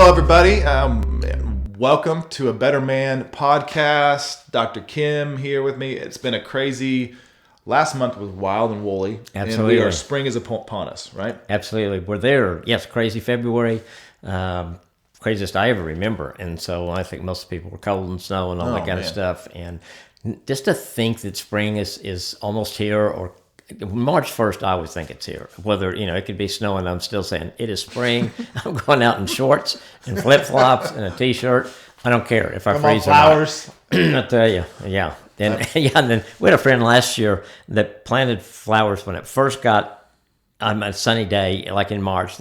Hello, everybody. Welcome to a Better Man podcast. Dr. Kim here with me. It's been a crazy. Last month was wild and woolly. Absolutely. And spring is upon us, right? Absolutely. We're there. Yes, crazy February. Craziest I ever remember. And so I think most people were cold and snow and all that kind of stuff. And just to think that spring is almost here, or March 1st, I always think it's here. Whether, it could be snowing, I'm still saying it is spring. I'm going out in shorts and flip-flops and a T-shirt. I don't care if I freeze or flowers. not. I tell you, yeah. And and then we had a friend last year that planted flowers when it first got a sunny day, like in March.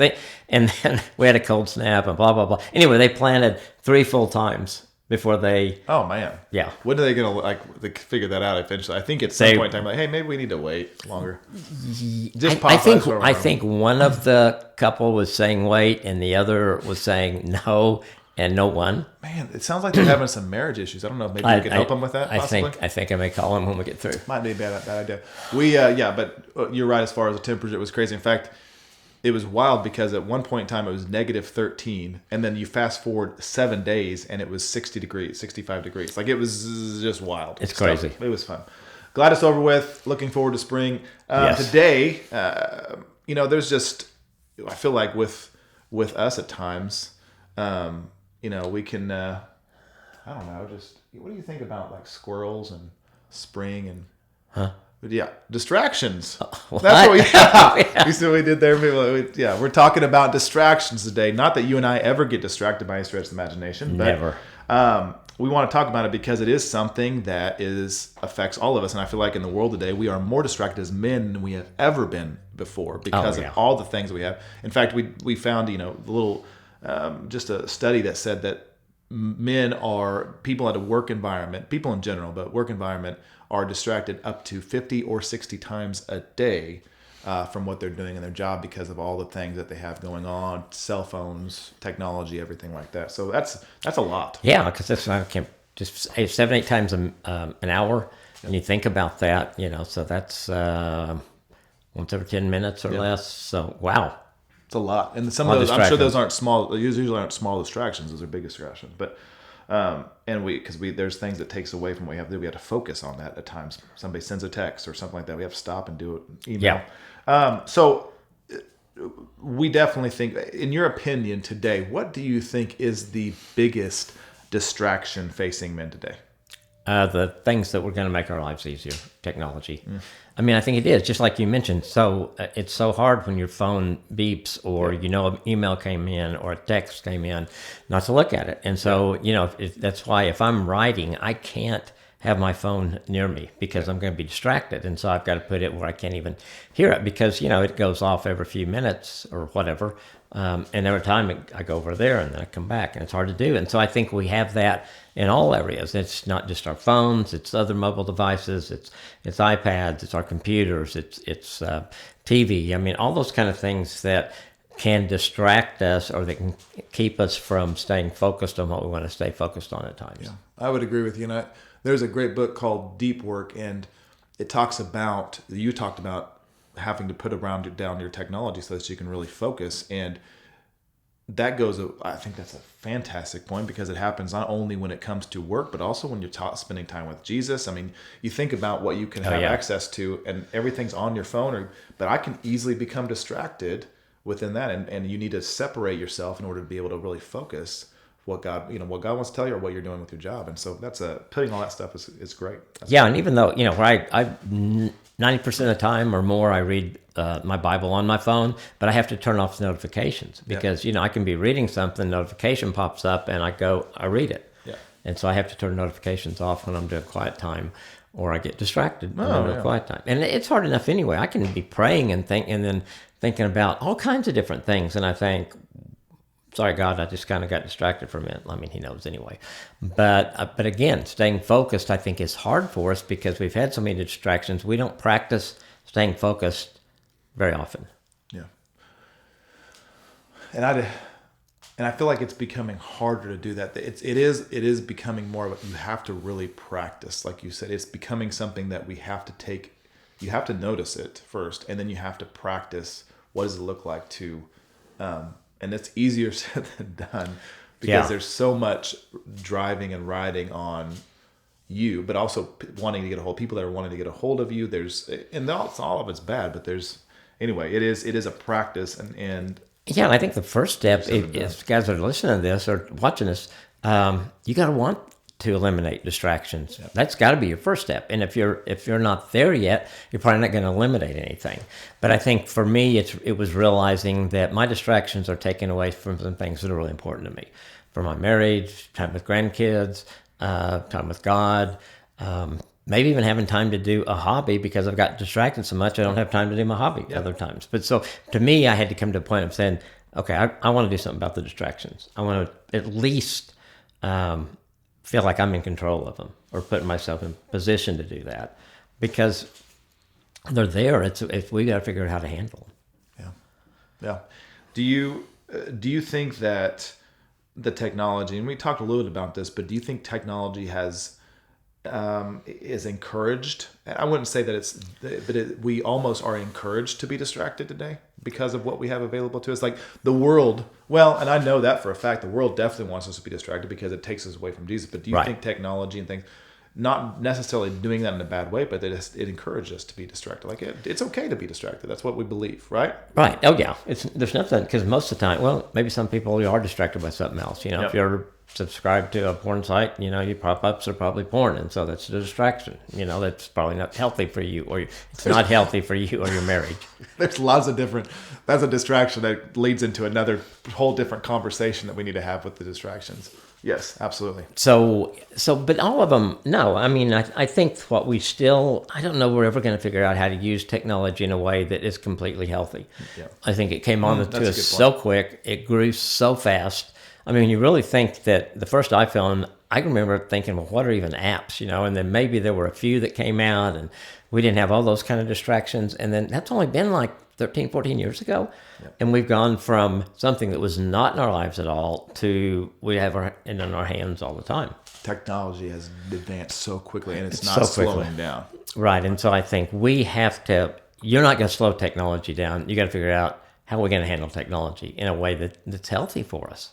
And then we had a cold snap and blah, blah, blah. Anyway, they planted 3 full times before they... Oh, man. Yeah. When are they going to figure that out eventually? I think at some point in time, hey, maybe we need to wait longer. I think one of the couple was saying wait and the other was saying no, and no one. Man, it sounds like they're having some marriage issues. I don't know. Maybe we could help them with that, possibly? I think I may call them when we get through. Might be a bad idea. But you're right as far as the temperature. It was crazy. In fact, it was wild because at one point in time it was negative 13, and then you fast forward 7 days and it was 60 degrees, 65 degrees. Like, it was just wild. It's crazy. It was fun. Glad it's over with. Looking forward to spring. Yes. Today, there's just, I feel like with us at times, we can, I don't know, just, what do you think about like squirrels and spring and... Huh? Yeah, distractions. What? That's what we. Yeah. You see what we did there? We're talking about distractions today. Not that you and I ever get distracted by any stretch of the imagination. But, never. We want to talk about it because it is something that affects all of us. And I feel like in the world today, we are more distracted as men than we have ever been before because of all the things we have. In fact, we found just a study that said that men are people at a work environment, people in general, but work environment, are distracted up to 50 or 60 times a day from what they're doing in their job because of all the things that they have going on, cell phones, technology, everything like that. So that's a lot. Yeah, because that's I can't just 7-8 times an hour, and you think about that, so that's once every 10 minutes or less. So wow, it's a lot. And some of those, I'm sure those aren't small. Those usually aren't small distractions. Those are big distractions, but. Because there's things that takes away from what we have to do. We have to focus on that at times. Somebody sends a text or something like that. We have to stop and do it. Email. Yeah. So we definitely think, in your opinion today, what do you think is the biggest distraction facing men today? The things that were going to make our lives easier, technology. I mean, I think it is, just like you mentioned. So it's so hard when your phone beeps or, an email came in or a text came in, not to look at it. And so, that's why if I'm writing, I can't have my phone near me because I'm going to be distracted. And so I've got to put it where I can't even hear it because, it goes off every few minutes or whatever. And every time I go over there and then I come back, and it's hard to do. And so I think we have that in all areas. It's not just our phones, it's other mobile devices, it's iPads, it's our computers, it's TV. I mean, all those kind of things that can distract us or that can keep us from staying focused on what we want to stay focused on at times. Yeah, I would agree with you. There's a great book called Deep Work, and it talks about, you talked about having to put down your technology so that you can really focus. And that goes, I think that's a fantastic point because it happens not only when it comes to work, but also when you're spending time with Jesus. I mean, you think about what you can have access to and everything's on your phone, but I can easily become distracted within that. And you need to separate yourself in order to be able to really focus what God wants to tell you or what you're doing with your job. And so that's putting all that stuff is great. And even though, where I 90% of the time or more, I read my Bible on my phone, but I have to turn off the notifications because, I can be reading something, notification pops up, and I read it. Yeah. And so I have to turn notifications off when I'm doing quiet time, or I get distracted when I'm doing quiet time. And it's hard enough anyway. I can be praying and then thinking about all kinds of different things, and I think, sorry, God, I just kind of got distracted for a minute. I mean, he knows anyway. But again, staying focused, I think, is hard for us because we've had so many distractions. We don't practice staying focused very often. Yeah. And I feel like it's becoming harder to do that. It is becoming more of you have to really practice. Like you said, it's becoming something that we have to take. You have to notice it first, and then you have to practice. What does it look like to and it's easier said than done because Yeah. there's so much driving and riding on you, but also wanting to get a hold, people that are wanting to get a hold of you. There's, and all of it's bad, but anyway, it is a practice, and Yeah, and I think the first step, Said it if guys are listening to this or watching this, you got to want to eliminate distractions. Yep. That's got to be your first step. And if you're not there yet, you're probably not going to eliminate anything. But I think for me, it was realizing that my distractions are taken away from some things that are really important to me, from my marriage, time with grandkids, time with God. Maybe even having time to do a hobby because I've got distracted so much I don't have time to do my hobby other times. But so to me, I had to come to a point of saying, okay, I want to do something about the distractions. I want to at least feel like I'm in control of them or putting myself in position to do that because they're there. It's we got to figure out how to handle them. Yeah. Do you think that the technology, and we talked a little bit about this, but do you think technology is encouraged? I wouldn't say that we almost are encouraged to be distracted today because of what we have available to us. Like the world, well, and I know that for a fact, the world definitely wants us to be distracted because it takes us away from Jesus. But do you think technology and things, not necessarily doing that in a bad way, but it encourages us to be distracted? Like it's okay to be distracted. That's what we believe, right? Right. Oh yeah. There's nothing, because most of the time, well, maybe some people are distracted by something else. You know, Yep. if you're subscribed to a porn site, your pop-ups are probably porn, and so that's a distraction. That's probably not healthy for you, or it's not healthy for you or your marriage. There's lots of different. That's a distraction that leads into another whole different conversation that we need to have with the distractions. Yes, absolutely. So, but all of them, no. I mean, I think what I don't know we're ever going to figure out how to use technology in a way that is completely healthy. Yeah. I think it came on to a us good so quick. It grew so fast. I mean, you really think that the first iPhone, I remember thinking, well, what are even apps, And then maybe there were a few that came out and we didn't have all those kind of distractions. And then that's only been like 13, 14 years ago. Yep. And we've gone from something that was not in our lives at all to we have it in our hands all the time. Technology has advanced so quickly, and it's not slowing down. Right. And so I think we have to, you're not going to slow technology down. You got to figure out how we're going to handle technology in a way that's healthy for us.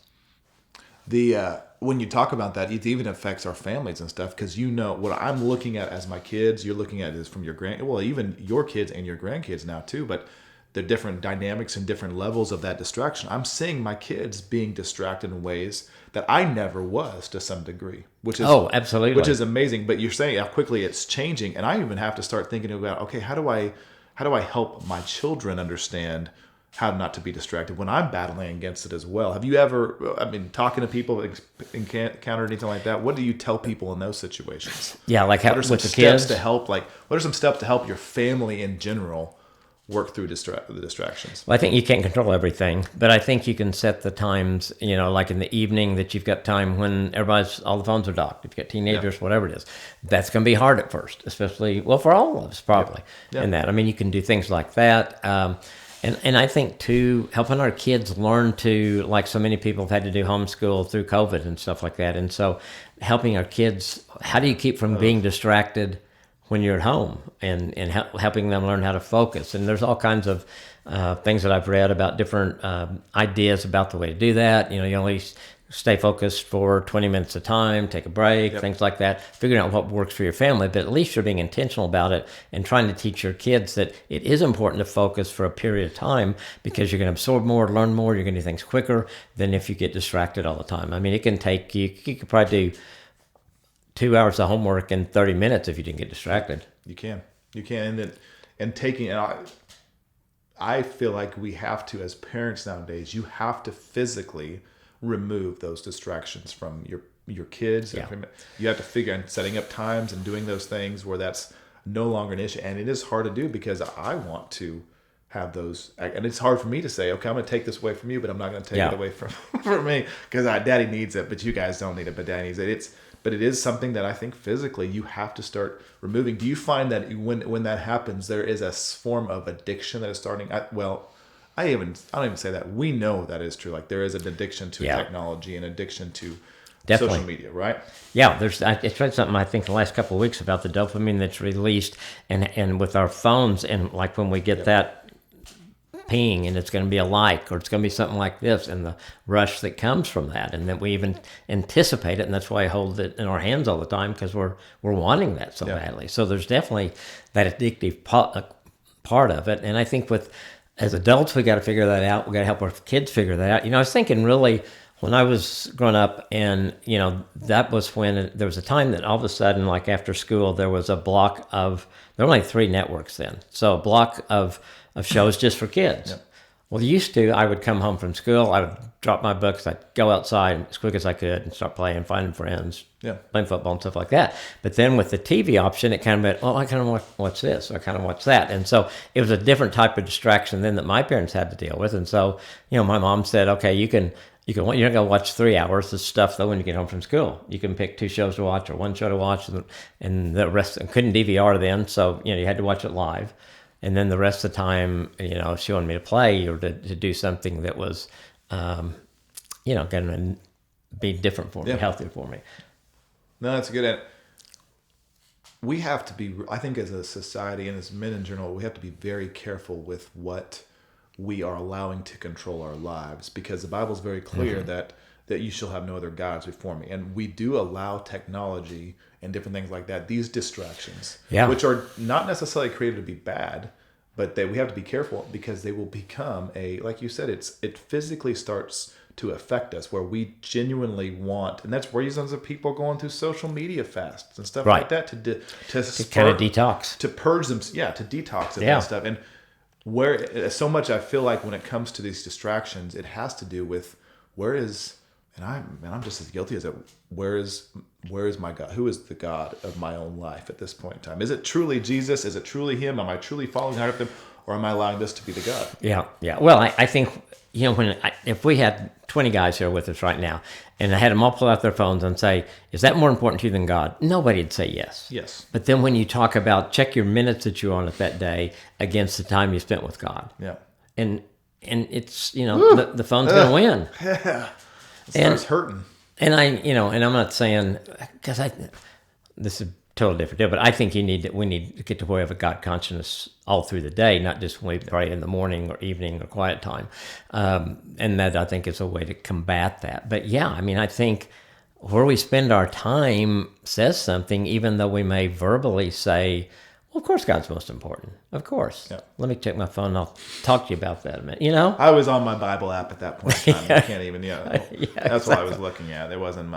When you talk about that, it even affects our families and stuff, because what I'm looking at as my kids, you're looking at is from even your kids and your grandkids now too, but the different dynamics and different levels of that distraction. I'm seeing my kids being distracted in ways that I never was to some degree, which is absolutely, which is amazing. But you're saying how quickly it's changing, and I even have to start thinking about, okay, how do I help my children understand how not to be distracted when I'm battling against it as well? Have you ever, talking to people, encountered anything like that? What do you tell people in those situations? Yeah, like what are some with the steps kids to help? Like, what are some steps to help your family in general work through the distractions? Well, I think you can't control everything, but I think you can set the times, like in the evening that you've got time when all the phones are docked. If you've got teenagers, whatever it is, that's going to be hard at first, especially, for all of us probably. Yeah. And that, you can do things like that. And I think too, helping our kids learn to, like so many people have had to do homeschool through COVID and stuff like that. And so helping our kids, how do you keep from being distracted when you're at home, and helping them learn how to focus? And there's all kinds of things that I've read about different ideas about the way to do that. You only stay focused for 20 minutes at a time, take a break, things like that, figuring out what works for your family. But at least you're being intentional about it and trying to teach your kids that it is important to focus for a period of time, because you're going to absorb more, learn more, you're going to do things quicker than if you get distracted all the time. It can take you could probably do 2 hours of homework in 30 minutes if you didn't get distracted. You can, I feel like we have to, as parents nowadays, you have to physically remove those distractions from your kids. Yeah. You have to figure out setting up times and doing those things where that's no longer an issue. And it is hard to do because I want to have those, and it's hard for me to say, okay, I'm going to take this away from you, but I'm not going to take it away from me, because daddy needs it, but you guys don't need it, but daddy needs it. But it is something that I think physically you have to start removing. Do you find that when that happens, there is a form of addiction that is starting? I don't even say that. We know that is true. Like there is an addiction to technology and addiction to social media, right? Yeah, it's read something I think the last couple of weeks about the dopamine that's released, and with our phones, and like when we get that ping and it's going to be a like, or it's going to be something like this, and the rush that comes from that, and that we even anticipate it, and that's why I hold it in our hands all the time, because we're wanting that so badly. So there's definitely that addictive part of it, and I think as adults we got to figure that out. We got to help our kids figure that out. I was thinking really when I was growing up, and that was when there was a time that all of a sudden, like after school, there was a block of, there were only 3 networks then, so a block of shows just for kids. Yep. Well, used to, I would come home from school, I would drop my books, I'd go outside as quick as I could and start playing, finding friends, playing football and stuff like that. But then with the TV option, it kind of went, I kind of watch this, or I kind of watch that. And so it was a different type of distraction then that my parents had to deal with. And so, my mom said, okay, you're not going to watch 3 hours of stuff, though, when you get home from school. You can pick 2 shows to watch or 1 show to watch, and the rest, and couldn't DVR then, so, you had to watch it live. And then the rest of the time, she wanted me to play or to do something that was, going to be different for me, healthier for me. No, that's good. We have to be, I think as a society and as men in general, we have to be very careful with what we are allowing to control our lives, because the Bible is very clear that you shall have no other gods before me. And we do allow technology and different things like that, these distractions, which are not necessarily created to be bad, but we have to be careful, because they will become like you said, it physically starts to affect us, where we genuinely want, and that's reasons of people going through social media fasts and stuff like that to kind of detox, to purge them, to detox and that stuff. And where so much I feel like when it comes to these distractions, it has to do with I'm just as guilty as it. Where is my God? Who is the God of my own life at this point in time? Is it truly Jesus? Is it truly Him? Am I truly following after Him, or am I allowing this to be the God? Yeah. Well, I think if we had 20 guys here with us right now, and I had them all pull out their phones and say, "Is that more important to you than God?" Nobody'd say yes. Yes. But then when you talk about check your minutes that you're on at that day against the time you spent with God, and it's the phone's going to win. Yeah. It starts hurting. And and I'm not saying, because this is a totally different deal, but I think we need to get to where we have a God consciousness all through the day, not just when we pray in the morning or evening or quiet time. And that, I think, is a way to combat that. But I think where we spend our time says something, even though we may verbally say, well, of course God's most important. Of course. Yeah. Let me check my phone and I'll talk to you about that in a minute. I was on my Bible app at that point in time. I can't even, that's what I was looking at. It wasn't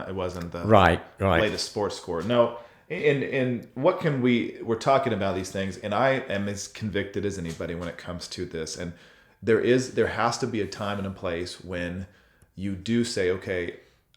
the latest sports score. No. And what we're talking about these things, and I am as convicted as anybody when it comes to this. And there has to be a time and a place when you do say, okay,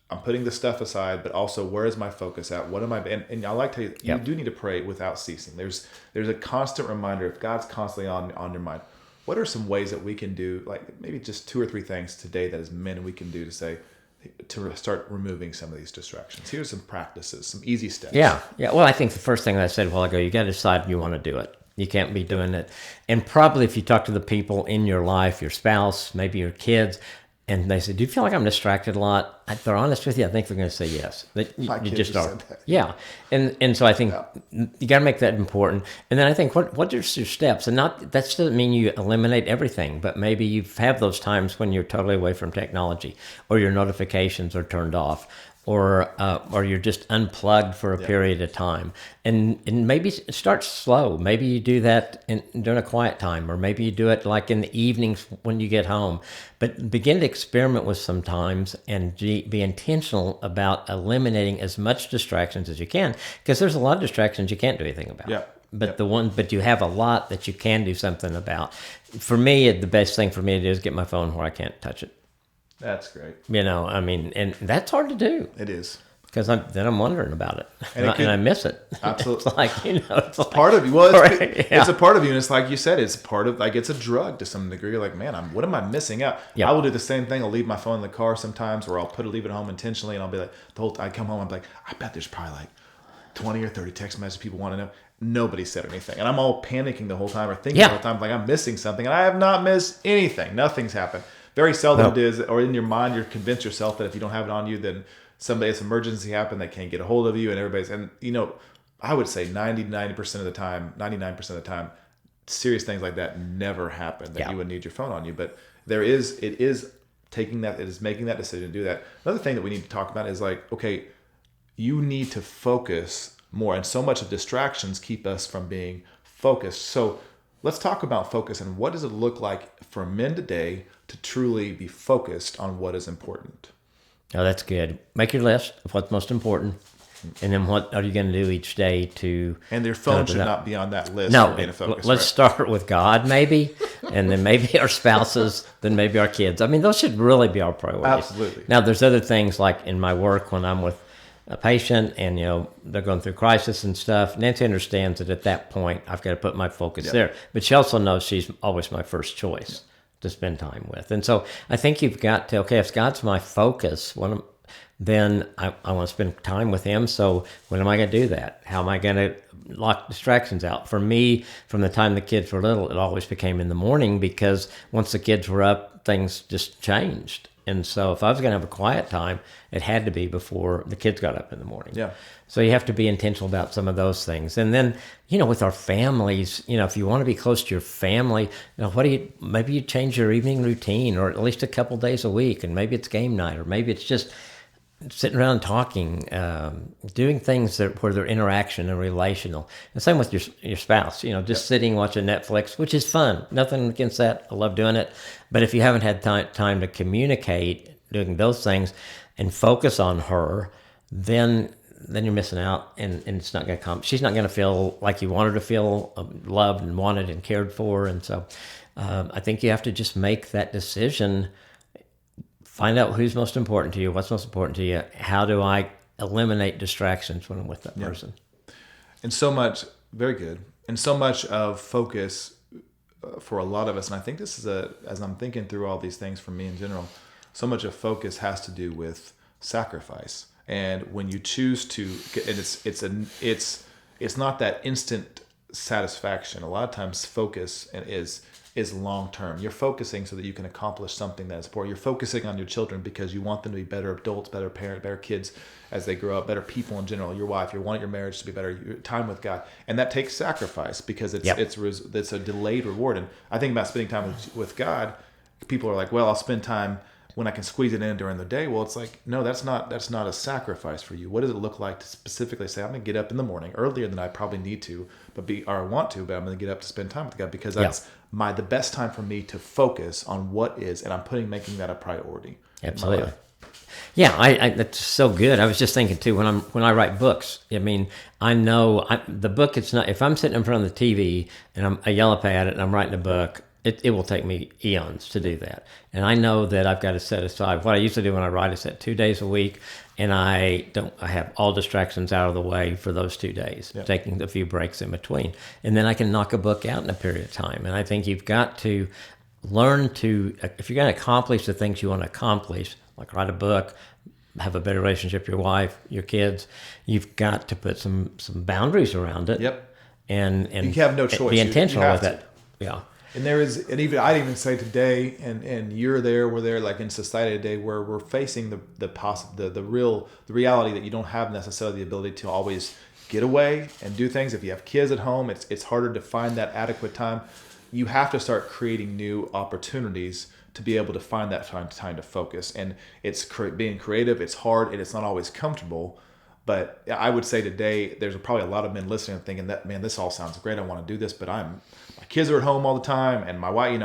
I'm putting this stuff aside, but also where is my focus at? What am I? And I like to tell you, you do need to pray without ceasing. There's a constant reminder. If God's constantly on your mind, what are some ways that we can do, like maybe just 2 or 3 things today that as men we can do to start removing some of these distractions? Here's some practices, some easy steps. Yeah. Well, I think the first thing that I said a while ago, you got to decide you want to do it. You can't be doing it. And probably if you talk to the people in your life, your spouse, maybe your kids, and they say, "Do you feel like I'm distracted a lot?" If they're honest with you, I think they're going to say yes. My kids just said are. that. Yeah, and so I think you got to make that important. And then I think what are your steps? And that doesn't mean you eliminate everything, but maybe you have those times when you're totally away from technology, or your notifications are turned off, or you're just unplugged for a period of time. And maybe start slow. Maybe you do that during a quiet time, or maybe you do it like in the evenings when you get home. But begin to experiment with some times and be intentional about eliminating as much distractions as you can, because there's a lot of distractions you can't do anything about. Yeah. But you have a lot that you can do something about. For me, the best thing for me to do is get my phone where I can't touch it. That's great. And that's hard to do. It is. Because I'm wondering about it, and I miss it. Absolutely. It's like part of you. Well, it's a part of you, and it's like you said, it's part of, like, it's a drug to some degree. You're like, man, what am I missing out? I will do the same thing. I'll leave my phone in the car sometimes, or I'll leave it home intentionally, and I'll be like, I come home, I'm like, I bet there's probably like 20 or 30 text messages people want to know. Nobody said anything, and I'm all panicking the whole time, or thinking the whole time, like I'm missing something, and I have not missed anything. Nothing's happened. Very seldom it is, or in your mind, you're convinced yourself that if you don't have it on you, then somebody's emergency happened, they can't get a hold of you, and everybody's, and I would say 99% of the time, serious things like that never happen, that Yeah. you would need your phone on you. But it is making that decision to do that. Another thing that we need to talk about is like, okay, you need to focus more. And so much of distractions keep us from being focused. So let's talk about focus and what does it look like for men today to truly be focused on what is important. Oh, that's good. Make your list of what's most important, and then what are you going to do each day to... And their phone should not be on that list No, for being a focus. let's start with God, maybe, and then maybe our spouses, then maybe our kids. I mean, those should really be our priorities. Absolutely. Now, there's other things like in my work when I'm with a patient and, they're going through crisis and stuff. Nancy understands that at that point, I've got to put my focus there. But she also knows she's always my first choice to spend time with. And so I think you've got to, okay, if God's my focus, then I want to spend time with him. So when am I going to do that? How am I going to lock distractions out? For me, from the time the kids were little, it always became in the morning because once the kids were up, things just changed. And so if I was going to have a quiet time, it had to be before the kids got up in the morning. Yeah. So you have to be intentional about some of those things. And then, with our families, if you want to be close to your family, maybe you change your evening routine, or at least a couple days a week, and maybe it's game night, or maybe it's just sitting around talking, doing things where they're interaction and relational. And same with your spouse, just sitting watching Netflix, which is fun. Nothing against that. I love doing it. But if you haven't had time to communicate, doing those things, and focus on her, then you're missing out, and it's not going to come. She's not going to feel like you want her to feel loved and wanted and cared for. And so I think you have to just make that decision. Find out who's most important to you, what's most important to you. How do I eliminate distractions when I'm with that person? And so much, very good. And so much of focus for a lot of us, and I think this is as I'm thinking through all these things for me in general, so much of focus has to do with sacrifice. And when you choose to, and it's not that instant satisfaction. A lot of times focus is long term. You're focusing so that you can accomplish something that's important. You're focusing on your children because you want them to be better adults, better parents, better kids as they grow up, better people in general. Your wife, you want your marriage to be better, your time with God, and that takes sacrifice because it's a delayed reward. And I think about spending time with God. People are like, well, I'll spend time when I can squeeze it in during the day. Well, it's like, no, that's not a sacrifice for you. What does it look like to specifically say, I'm going to get up in the morning earlier than I probably need to, or I want to, but I'm going to get up to spend time with God because that's the best time for me to focus on what is, and I'm making that a priority. Absolutely. Yeah, I that's so good. I was just thinking too, when I write books, I mean, I know the book, it's not, if I'm sitting in front of the TV and I yell up at it and I'm writing a book, it will take me eons to do that. And I know that I've got to set aside, what I used to do when I write is set 2 days a week, and I have all distractions out of the way for those 2 days, taking a few breaks in between. And then I can knock a book out in a period of time. And I think you've got to learn to, if you're going to accomplish the things you want to accomplish, like write a book, have a better relationship with your wife, your kids, you've got to put some boundaries around it. Yep. And you have no choice. Be intentional with to. it. Yeah. And I'd even say today, and we're there, like in society today, where we're facing the reality that you don't have necessarily the ability to always get away and do things. If you have kids at home, it's harder to find that adequate time. You have to start creating new opportunities to be able to find that time to focus. And it's being creative. It's hard, and it's not always comfortable. But I would say today, there's probably a lot of men listening and thinking that, man, this all sounds great. I want to do this, but my kids are at home all the time, and my wife,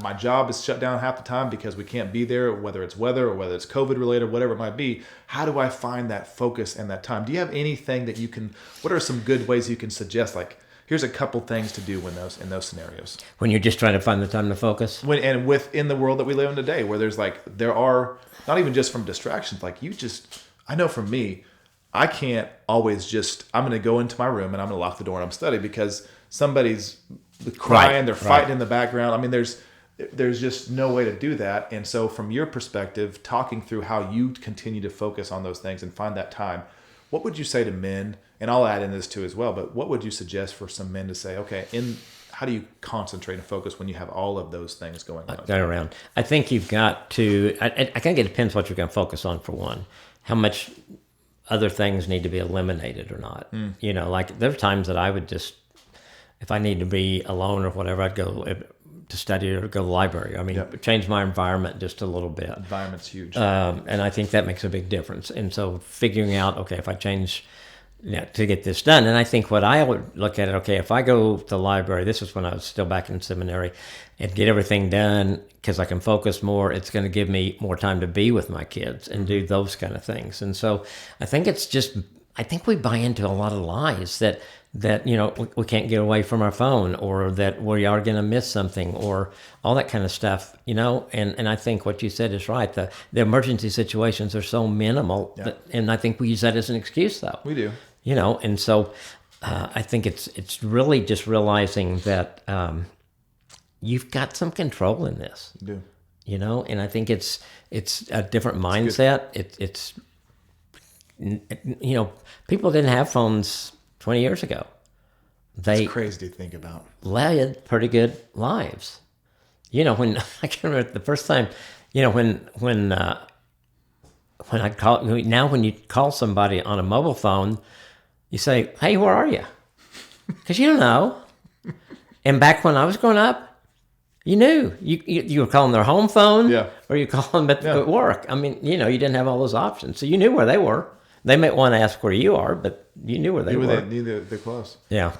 my job is shut down half the time because we can't be there, whether it's weather or whether it's COVID related, whatever it might be. How do I find that focus and that time? Do you have anything that what are some good ways you can suggest? Like, here's a couple things to do in those scenarios. When you're just trying to find the time to focus? Within the world that we live in today, where there are, not even just from distractions, I know for me, I can't always I'm going to go into my room and I'm going to lock the door and I'm studying because somebody's crying, they're fighting in the background. I mean, there's just no way to do that. And so from your perspective, talking through how you continue to focus on those things and find that time, what would you say to men? And I'll add in this too as well, but what would you suggest for some men to say, okay, how do you concentrate and focus when you have all of those things going on? Going around. I think you've got to, I think it depends what you're going to focus on for one. How much other things need to be eliminated or not. Like there are times that I would just, if I need to be alone or whatever, I'd go to study or go to the library. I mean, change my environment just a little bit. Environment's huge. And I think that makes a big difference. And so figuring out, okay, if I change to get this done. And I think what I would look at it, okay, if I go to the library, this is when I was still back in seminary, and get everything done because I can focus more, it's going to give me more time to be with my kids and do those kind of things. And so I think I think we buy into a lot of lies that we can't get away from our phone, or that we are going to miss something, or all that kind of stuff, and I think what you said is right. The emergency situations are so minimal, and I think we use that as an excuse, though. We do. And so I think it's really just realizing that you've got some control in this. You do. And I think it's a different mindset. It's people didn't have phones 20 years ago. It's crazy to think about. Led pretty good lives. When I can remember the first time, when I call now, when you call somebody on a mobile phone, you say, "Hey, where are you?" Because you don't know. And back when I was growing up, you knew you were calling their home phone, or you call them at work. I mean, you didn't have all those options, so you knew where they were. They might want to ask where you are, but you knew where they were. They're close. Yeah.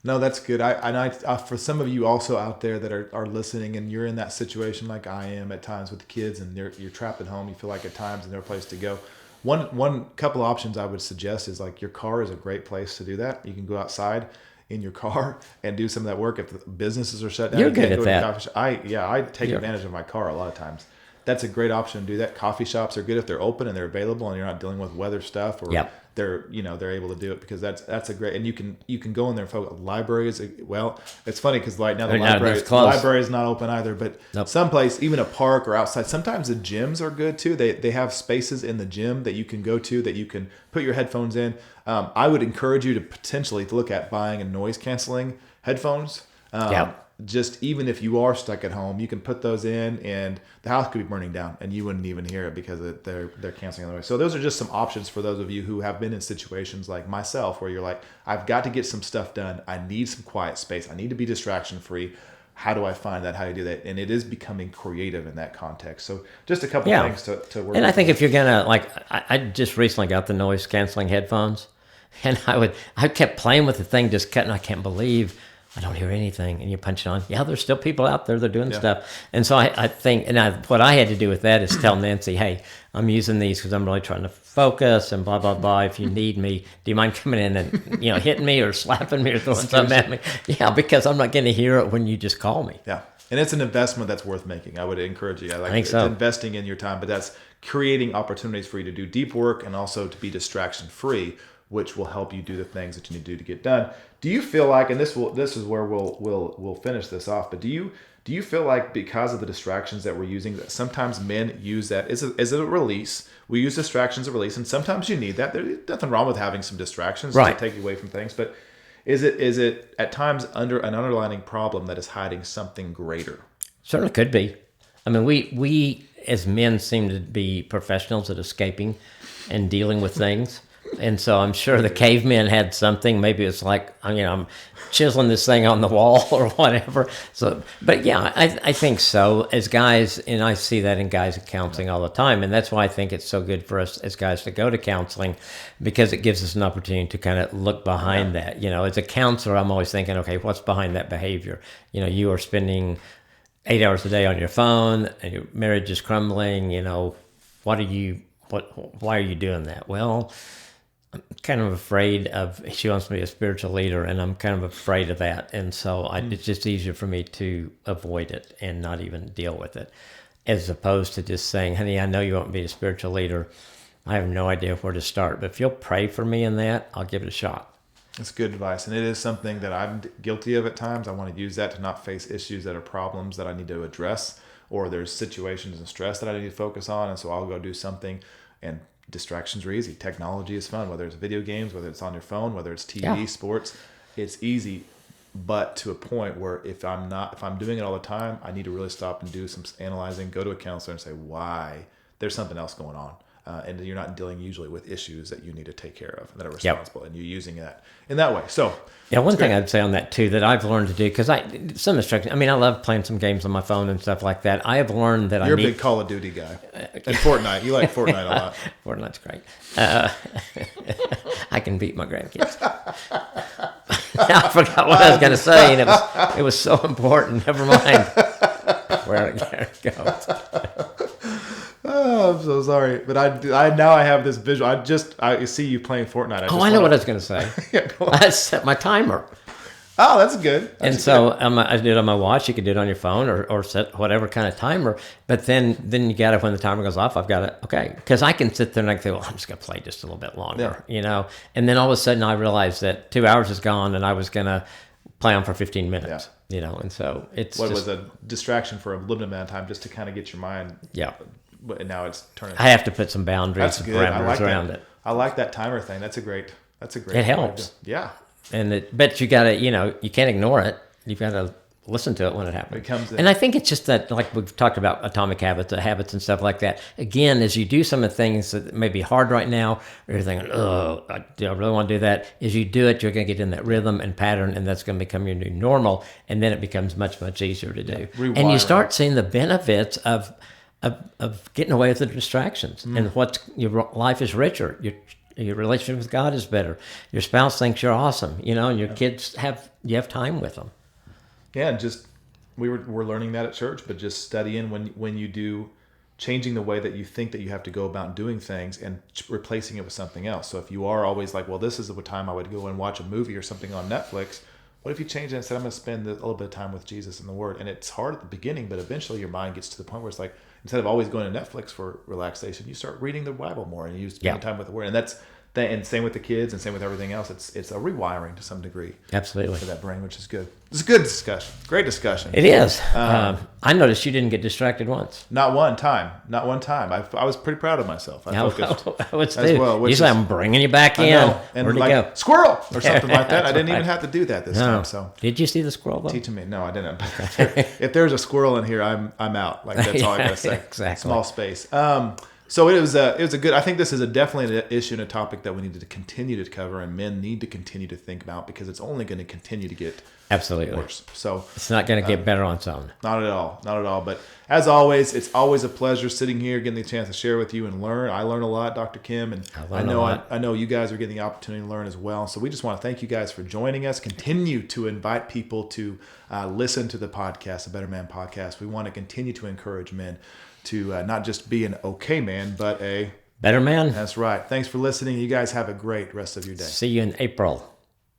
No, that's good. I for some of you also out there that are listening, and you're in that situation like I am at times with the kids, and you're trapped at home. You feel like at times there's no place to go. One couple options I would suggest is, like, your car is a great place to do that. You can go outside in your car and do some of that work. If the businesses are shut down, you're good at that. I take advantage of my car a lot of times. That's a great option to do that. Coffee shops are good if they're open and they're available, and you're not dealing with weather stuff, or they're able to do it, because that's a great, and you can go in there and focus. Libraries, well, it's funny because right now the library is not open either, but someplace, even a park or outside. Sometimes the gyms are good too. They have spaces in the gym that you can go to, that you can put your headphones in. I would encourage you to potentially look at buying a noise canceling headphones. Just even if you are stuck at home, you can put those in, and the house could be burning down and you wouldn't even hear it because they're canceling the noise. So those are just some options for those of you who have been in situations like myself, where you're like, I've got to get some stuff done. I need some quiet space. I need to be distraction free. How do I find that? How do you do that? And it is becoming creative in that context. So just a couple things to work with. And I think if you're gonna, like, I just recently got the noise canceling headphones, and I kept playing with the thing, just cutting. I can't believe I don't hear anything. And you punch it on. Yeah, there's still people out there. They're doing stuff. And so I think, what I had to do with that is tell Nancy, hey, I'm using these because I'm really trying to focus and blah, blah, blah. If you need me, do you mind coming in and, hitting me or slapping me or throwing something at me? Yeah, because I'm not going to hear it when you just call me. Yeah. And it's an investment that's worth making. I would encourage you. I think so. It's investing in your time, but that's creating opportunities for you to do deep work and also to be distraction free, which will help you do the things that you need to do to get done. Do you feel like, and this is where we'll finish this off, but do you feel like, because of the distractions that we're using, that sometimes men use that as a release? We use distractions as a release, and sometimes you need that. There's nothing wrong with having some distractions to take you away from things, but is it at times under an underlying problem that is hiding something greater? Certainly could be. I mean, we as men seem to be professionals at escaping and dealing with things. And so I'm sure the cavemen had something. Maybe it's like, I'm chiseling this thing on the wall or whatever. So, but yeah, I think so. As guys, and I see that in guys at counseling all the time. And that's why I think it's so good for us as guys to go to counseling, because it gives us an opportunity to kind of look behind that. As a counselor, I'm always thinking, okay, what's behind that behavior? You are spending 8 hours a day on your phone, and your marriage is crumbling. Why are you doing that? Well, I'm kind of afraid she wants me to be a spiritual leader, and I'm kind of afraid of that. And so it's just easier for me to avoid it and not even deal with it, as opposed to just saying, honey, I know you want me to be a spiritual leader. I have no idea where to start, but if you'll pray for me in that, I'll give it a shot. That's good advice. And it is something that I'm guilty of at times. I want to use that to not face issues that are problems that I need to address, or there's situations and stress that I need to focus on. And so I'll go do something, and distractions are easy. Technology is fun, whether it's video games, whether it's on your phone, whether it's TV, sports, it's easy. But to a point where if I'm doing it all the time, I need to really stop and do some analyzing, go to a counselor and say, why? There's something else going on. and you're not dealing usually with issues that you need to take care of that are responsible, and you're using that in that way. So yeah, one thing I'd say on that too that I've learned to do, because some instruction. I mean, I love playing some games on my phone and stuff like that. I have learned that you're a big Call of Duty guy and Fortnite. You like Fortnite a lot. Fortnite's great. I can beat my grandkids. I forgot what I was going to say, and it was so important. Never mind where it goes. Oh, I'm so sorry, but I now I have this visual. I see you playing Fortnite. I know what I was going to say. Yeah, go on. I set my timer. Oh, that's good. And so I did it on my watch. You could do it on your phone or set whatever kind of timer. But then you got it when the timer goes off. I've got it. Okay. Because I can sit there and I can say, well, I'm just going to play just a little bit longer, And then all of a sudden I realized that 2 hours is gone and I was going to play on for 15 minutes, And so it's was a distraction for a limited amount of time just to kind of get your mind. Yeah. But now it's turning. I have to put some boundaries and good. parameters around it. I like that timer thing. That's a great. It helps. Yeah. But you got to, you can't ignore it. You've got to listen to it when it happens. It comes in. And I think it's just that, like we've talked about atomic habits and stuff like that. Again, as you do some of the things that may be hard right now, or you're thinking, oh, do I really want to do that? As you do it, you're going to get in that rhythm and pattern, and that's going to become your new normal. And then it becomes much, much easier to do. Rewiring. And you start seeing the benefits of getting away with the distractions, and your life is richer. Your relationship with God is better. Your spouse thinks you're awesome, and your kids you have time with them. Yeah, and just we're learning that at church, but just studying when you do changing the way that you think that you have to go about doing things and replacing it with something else. So if you are always like, well, this is the time I would go and watch a movie or something on Netflix, what if you change it and said, I'm going to spend a little bit of time with Jesus and the Word? And it's hard at the beginning, but eventually your mind gets to the point where it's like, instead of always going to Netflix for relaxation, you start reading the Bible more and you spend time with the Word. And and same with the kids and same with everything else. It's a rewiring to some degree. Absolutely. For that brain, which is good. It's a good discussion. Great discussion. It is. I noticed you didn't get distracted once. Not one time. I was pretty proud of myself. I focused as well. Usually I'm bringing you back in. And where'd like, go? Squirrel or something like that. I didn't even have to do that this time. So did you see the squirrel though? Teaching me. No, I didn't. If there's a squirrel in here, I'm out. Like that's all I gotta say. Exactly. Small space. So it was a good. I think this is definitely an issue and a topic that we need to continue to cover, and men need to continue to think about because it's only going to continue to get worse. So it's not going to get better on its own. Not at all. But as always, it's always a pleasure sitting here, getting the chance to share with you and learn. I learn a lot, Dr. Kim, and I know you guys are getting the opportunity to learn as well. So we just want to thank you guys for joining us. Continue to invite people to listen to the podcast, the Better Man Podcast. We want to continue to encourage men to not just be an okay man, but a better man. That's right. Thanks for listening. You guys have a great rest of your day. See you in April.